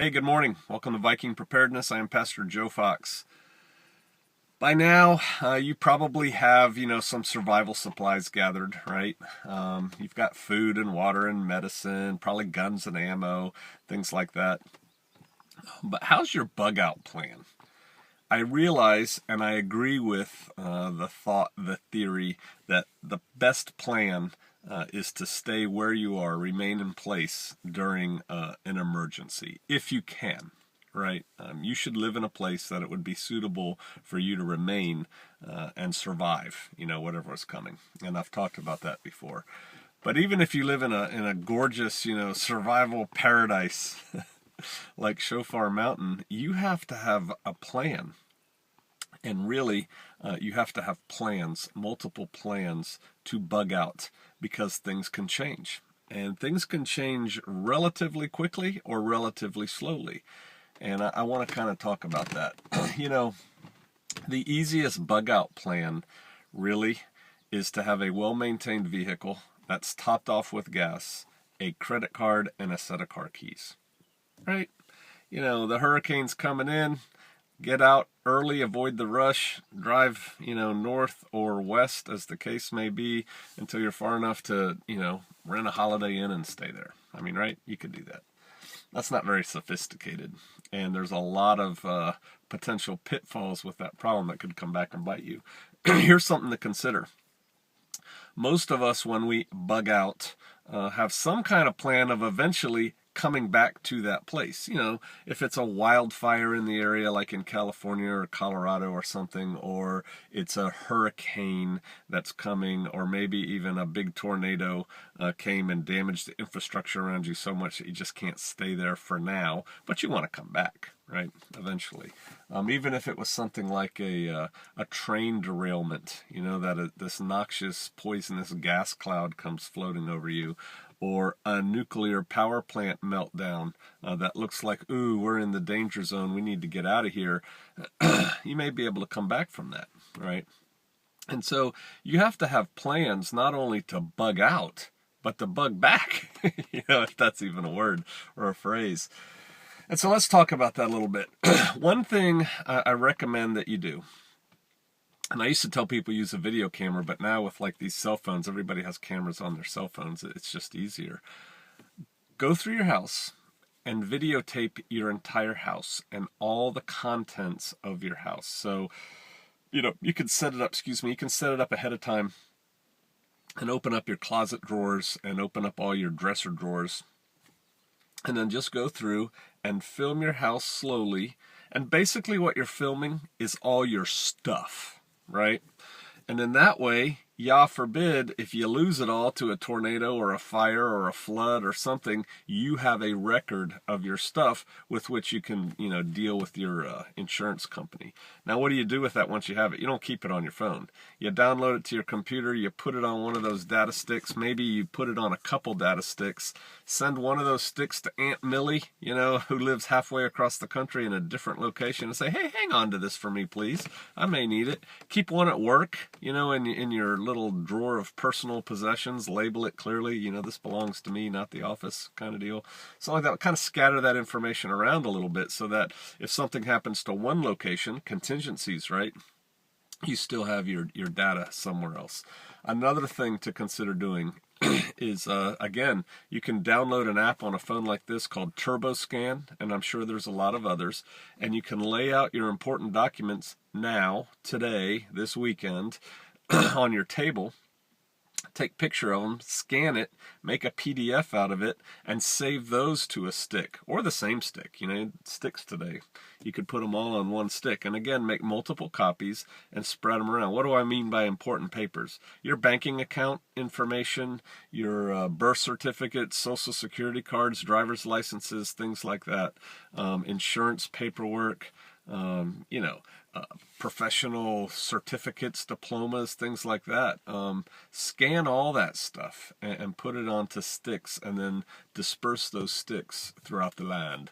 Hey, good morning. Welcome to Viking Preparedness. I am Pastor Joe Fox. By now, you probably have, some survival supplies gathered, right? You've got food and water and medicine, probably guns and ammo, things like that. But how's your bug out plan? I realize and I agree with the theory that the best plan is to stay where you are, remain in place during an emergency, if you can, right? You should live in a place that it would be suitable for you to remain and survive, whatever is coming. And I've talked about that before. But even if you live in a gorgeous, survival paradise like Shofar Mountain, you have to have a plan. And really, you have to have plans, multiple plans to bug out, because things can change. And things can change relatively quickly or relatively slowly. And I want to kind of talk about that. The easiest bug out plan really is to have a well-maintained vehicle that's topped off with gas, a credit card, and a set of car keys, right? The hurricane's coming in. Get out early, avoid the rush, drive, north or west as the case may be until you're far enough to, rent a Holiday Inn and stay there. I mean, right? You could do that. That's not very sophisticated. And there's a lot of potential pitfalls with that problem that could come back and bite you. Here's something to consider. Most of us, when we bug out, have some kind of plan of eventually coming back to that place. If it's a wildfire in the area like in California or Colorado or something, or it's a hurricane that's coming, or maybe even a big tornado came and damaged the infrastructure around you so much that you just can't stay there for now, but you want to come back, right, eventually. Even if it was something like a train derailment, that this noxious, poisonous gas cloud comes floating over you, or a nuclear power plant meltdown that looks like, ooh, we're in the danger zone, we need to get out of here, you may be able to come back from that, right? And so you have to have plans not only to bug out, but to bug back, if that's even a word or a phrase. And so let's talk about that a little bit. One thing I recommend that you do, and I used to tell people use a video camera, but now with like these cell phones, everybody has cameras on their cell phones. It's just easier. Go through your house and videotape your entire house and all the contents of your house. So, you can set it up, you can set it up ahead of time and open up your closet drawers and open up all your dresser drawers. And then just go through and film your house slowly. And basically what you're filming is all your stuff, right? And then that way, Yah forbid, if you lose it all to a tornado or a fire or a flood or something, you have a record of your stuff with which you can, deal with your insurance company. Now, what do you do with that once you have it? You don't keep it on your phone. You download it to your computer, you put it on one of those data sticks, maybe you put it on a couple data sticks, send one of those sticks to Aunt Millie, who lives halfway across the country in a different location, and say, hey, hang on to this for me, please. I may need it. Keep one at work, in your little drawer of personal possessions, label it clearly, this belongs to me, not the office, kind of deal. So like that, kind of scatter that information around a little bit so that if something happens to one location, contingencies, right, you still have your data somewhere else. Another thing to consider doing is, again, you can download an app on a phone like this called TurboScan, and I'm sure there's a lot of others, and you can lay out your important documents now, today, this weekend, on your table, take picture of them, scan it, make a PDF out of it, and save those to a stick, or the same stick, sticks today. You could put them all on one stick, and again, make multiple copies and spread them around. What do I mean by important papers? Your banking account information, your birth certificates, social security cards, driver's licenses, things like that, insurance paperwork, professional certificates, diplomas, things like that. Scan all that stuff and put it onto sticks, and then disperse those sticks throughout the land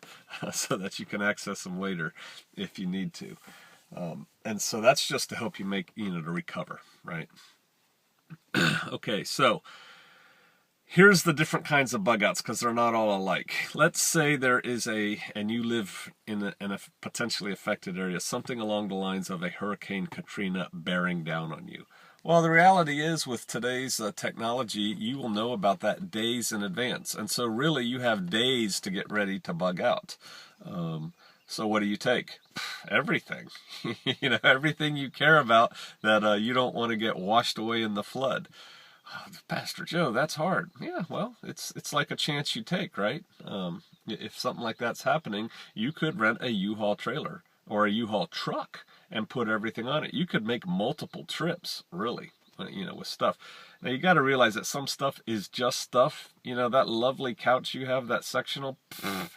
so that you can access them later if you need to. And so that's just to help you make, to recover, right? Okay, so Here's the different kinds of bug outs, because they're not all alike. Let's say there is and you live in a potentially affected area, something along the lines of a Hurricane Katrina bearing down on you. Well, the reality is, with today's technology, you will know about that days in advance. And so really you have days to get ready to bug out. So what do you take? Everything. Everything you care about that you don't want to get washed away in the flood. Pastor Joe, that's hard. Yeah, well, it's like a chance you take, right? If something like that's happening, you could rent a U-Haul trailer or a U-Haul truck and put everything on it. You could make multiple trips, really, with stuff. Now, you got to realize that some stuff is just stuff. That lovely couch you have, that sectional,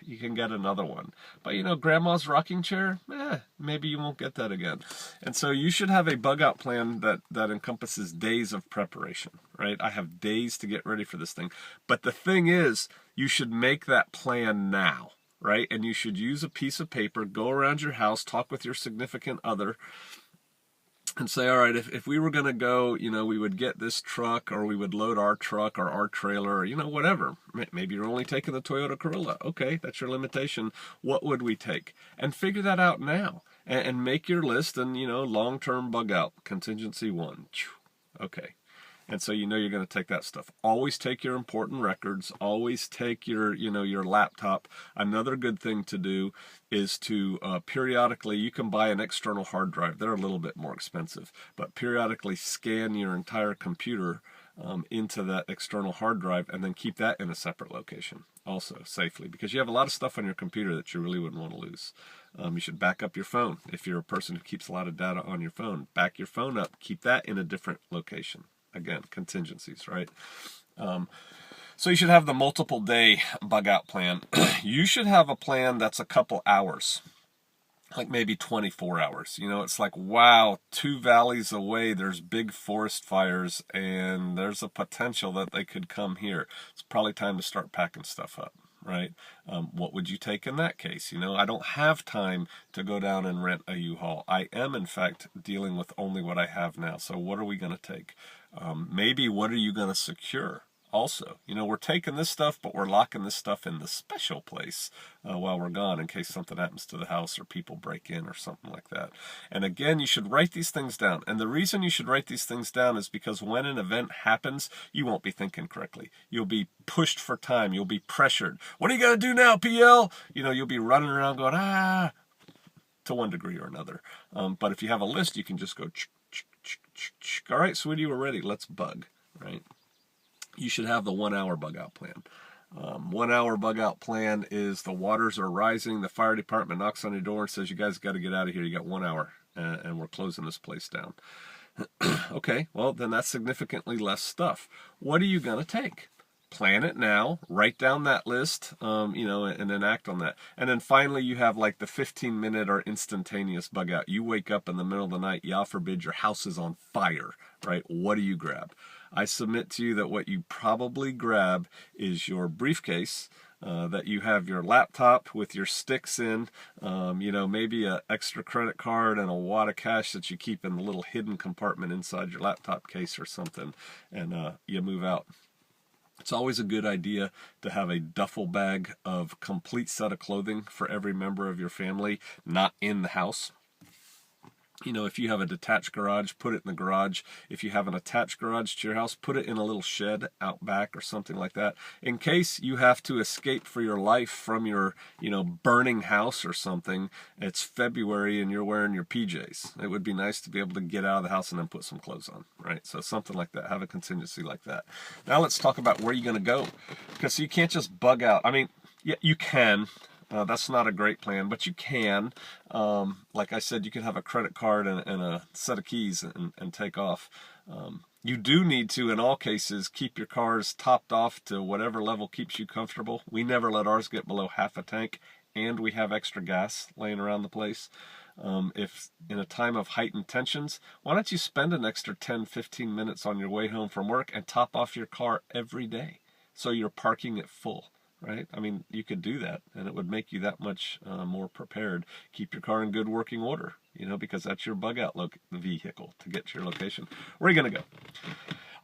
you can get another one. But, grandma's rocking chair, maybe you won't get that again. And so you should have a bug out plan that encompasses days of preparation, right? I have days to get ready for this thing. But the thing is, you should make that plan now, right? And you should use a piece of paper, go around your house, talk with your significant other, and say, all right, if we were going to go, we would get this truck, or we would load our truck or our trailer, or, whatever. Maybe you're only taking the Toyota Corolla. Okay, that's your limitation. What would we take? And figure that out now. And make your list and, long-term bug out. Contingency 1. Okay. And so you're going to take that stuff. Always take your important records. Always take your laptop. Another good thing to do is to periodically, you can buy an external hard drive. They're a little bit more expensive, but periodically scan your entire computer into that external hard drive, and then keep that in a separate location also safely, because you have a lot of stuff on your computer that you really wouldn't want to lose. You should back up your phone. If you're a person who keeps a lot of data on your phone, back your phone up. Keep that in a different location. Again, contingencies, right? So you should have the multiple day bug out plan. You should have a plan that's a couple hours, like maybe 24 hours. It's like, wow, 2 valleys away, there's big forest fires, and there's a potential that they could come here. It's probably time to start packing stuff up, right? What would you take in that case? I don't have time to go down and rent a U-Haul. I am, in fact, dealing with only what I have now. So what are we going to take? Maybe what are you going to secure? Also, we're taking this stuff, but we're locking this stuff in the special place while we're gone in case something happens to the house or people break in or something like that. And again, you should write these things down. And the reason you should write these things down is because when an event happens, you won't be thinking correctly. You'll be pushed for time. You'll be pressured. What are you going to do now, PL? You'll be running around going, to one degree or another. But if you have a list, you can just go, all right, sweetie, we're ready. Let's bug, right? You should have the 1 hour bug out plan. 1 hour bug out plan is the waters are rising. The fire department knocks on your door and says, you guys got to get out of here. You got 1 hour and we're closing this place down. Okay, well, then that's significantly less stuff. What are you going to take? Plan it now, write down that list, and then act on that. And then finally, you have like the 15-minute or instantaneous bug out. You wake up in the middle of the night, God forbid, your house is on fire, right? What do you grab? I submit to you that what you probably grab is your briefcase, that you have your laptop with your sticks in, maybe an extra credit card and a wad of cash that you keep in the little hidden compartment inside your laptop case or something, and you move out. It's always a good idea to have a duffel bag of complete set of clothing for every member of your family, not in the house. If you have a detached garage, put it in the garage. If you have an attached garage to your house, put it in a little shed out back or something like that. In case you have to escape for your life from your, burning house or something, it's February and you're wearing your PJs. It would be nice to be able to get out of the house and then put some clothes on, right? So something like that. Have a contingency like that. Now let's talk about where you're going to go, because you can't just bug out. I mean, yeah, you can. That's not a great plan, but you can. Like I said, you can have a credit card and a set of keys and take off. You do need to, in all cases, keep your cars topped off to whatever level keeps you comfortable. We never let ours get below half a tank, and we have extra gas laying around the place. If in a time of heightened tensions, why don't you spend an extra 10-15 minutes on your way home from work and top off your car every day so you're parking it full? Right? I mean, you could do that, and it would make you that much more prepared. Keep your car in good working order, because that's your bug out vehicle to get to your location. Where are you going to go?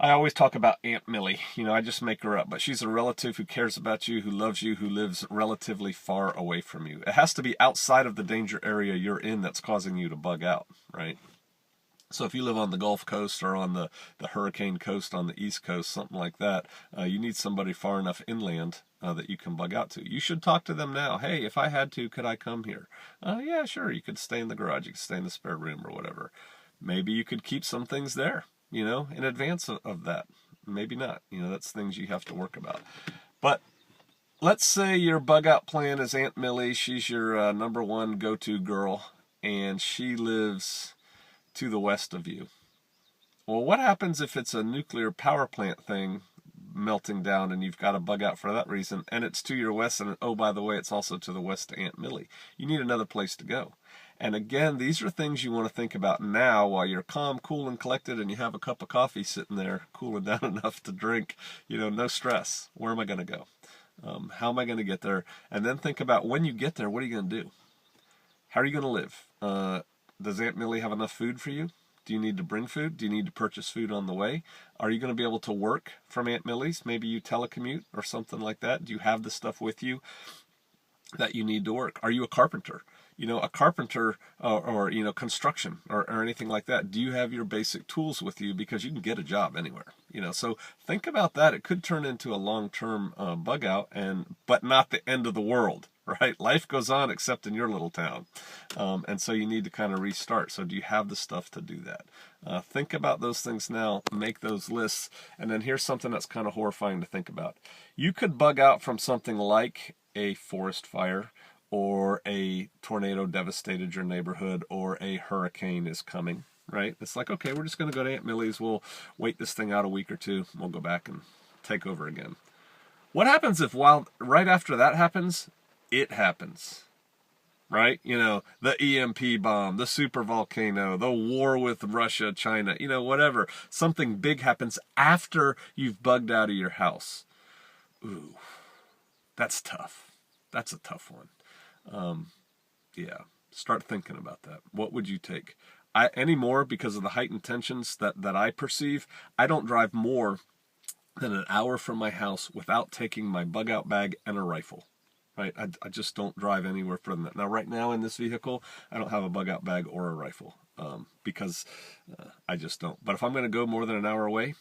I always talk about Aunt Millie. You know, I just make her up, but she's a relative who cares about you, who loves you, who lives relatively far away from you. It has to be outside of the danger area you're in that's causing you to bug out, right? So if you live on the Gulf Coast or on the hurricane coast on the East Coast, something like that, you need somebody far enough inland that you can bug out to. You should talk to them now. Hey, if I had to, could I come here? Yeah, sure. You could stay in the garage. You could stay in the spare room or whatever. Maybe you could keep some things there, you know, in advance of that. Maybe not. You know, that's things you have to work about. But let's say your bug out plan is Aunt Millie. She's your number one go-to girl, and she lives to the west of you. Well, what happens if it's a nuclear power plant thing melting down and you've got to bug out for that reason, and it's to your west, and oh, by the way, it's also to the west of Aunt Millie? You need another place to go. And again, these are things you want to think about now while you're calm, cool, and collected, and you have a cup of coffee sitting there cooling down enough to drink. You know, no stress. Where am I going to go? How am I going to get there? And then think about when you get there, what are you going to do? How are you going to live? Does Aunt Millie have enough food for you? Do you need to bring food? Do you need to purchase food on the way? Are you going to be able to work from Aunt Millie's? Maybe you telecommute or something like that. Do you have the stuff with you that you need to work? Are you a carpenter? You know, a carpenter or you know, construction or anything like that. Do you have your basic tools with you? Because you can get a job anywhere. You know, so think about that. It could turn into a long-term bug out, but not the end of the world. Right? Life goes on except in your little town. And so you need to kind of restart. So do you have the stuff to do that? Think about those things now, make those lists. And then here's something that's kind of horrifying to think about. You could bug out from something like a forest fire, or a tornado devastated your neighborhood, or a hurricane is coming, right? It's like, okay, we're just going to go to Aunt Millie's. We'll wait this thing out a week or two. We'll go back and take over again. What happens if right after that happens, it happens, right? You know, the EMP bomb, the super volcano, the war with Russia, China, you know, whatever. Something big happens after you've bugged out of your house. Ooh, that's tough. That's a tough one. Yeah, start thinking about that. What would you take? Anymore, because of the heightened tensions that I perceive, I don't drive more than an hour from my house without taking my bug out bag and a rifle. Right? I just don't drive anywhere further than that. Now, right now in this vehicle, I don't have a bug out bag or a rifle because I just don't. But if I'm going to go more than an hour away,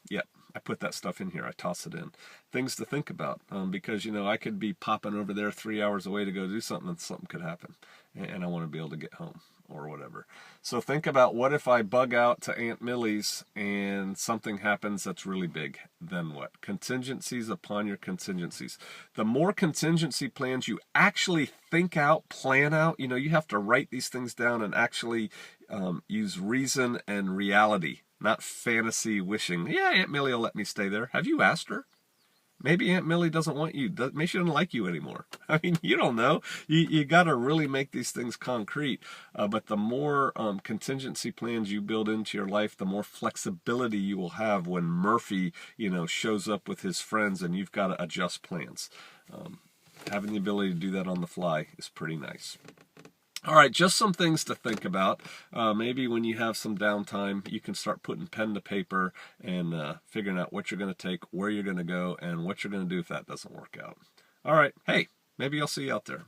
yep, I put that stuff in here. I toss it in. Things to think about because, you know, I could be popping over there 3 hours away to go do something and something could happen. And I want to be able to get home or whatever. So think about, what if I bug out to Aunt Millie's and something happens that's really big? Then what? Contingencies upon your contingencies. The more contingency plans you actually think out, plan out, you know, you have to write these things down and actually use reason and reality, not fantasy wishing. Yeah, Aunt Millie will let me stay there. Have you asked her? Maybe Aunt Millie doesn't want you. Maybe she doesn't like you anymore. I mean, you don't know. You got to really make these things concrete. But the more contingency plans you build into your life, the more flexibility you will have when Murphy, you know, shows up with his friends and you've got to adjust plans. Having the ability to do that on the fly is pretty nice. All right, just some things to think about. Maybe when you have some downtime, you can start putting pen to paper and figuring out what you're going to take, where you're going to go, and what you're going to do if that doesn't work out. All right, hey, maybe I'll see you out there.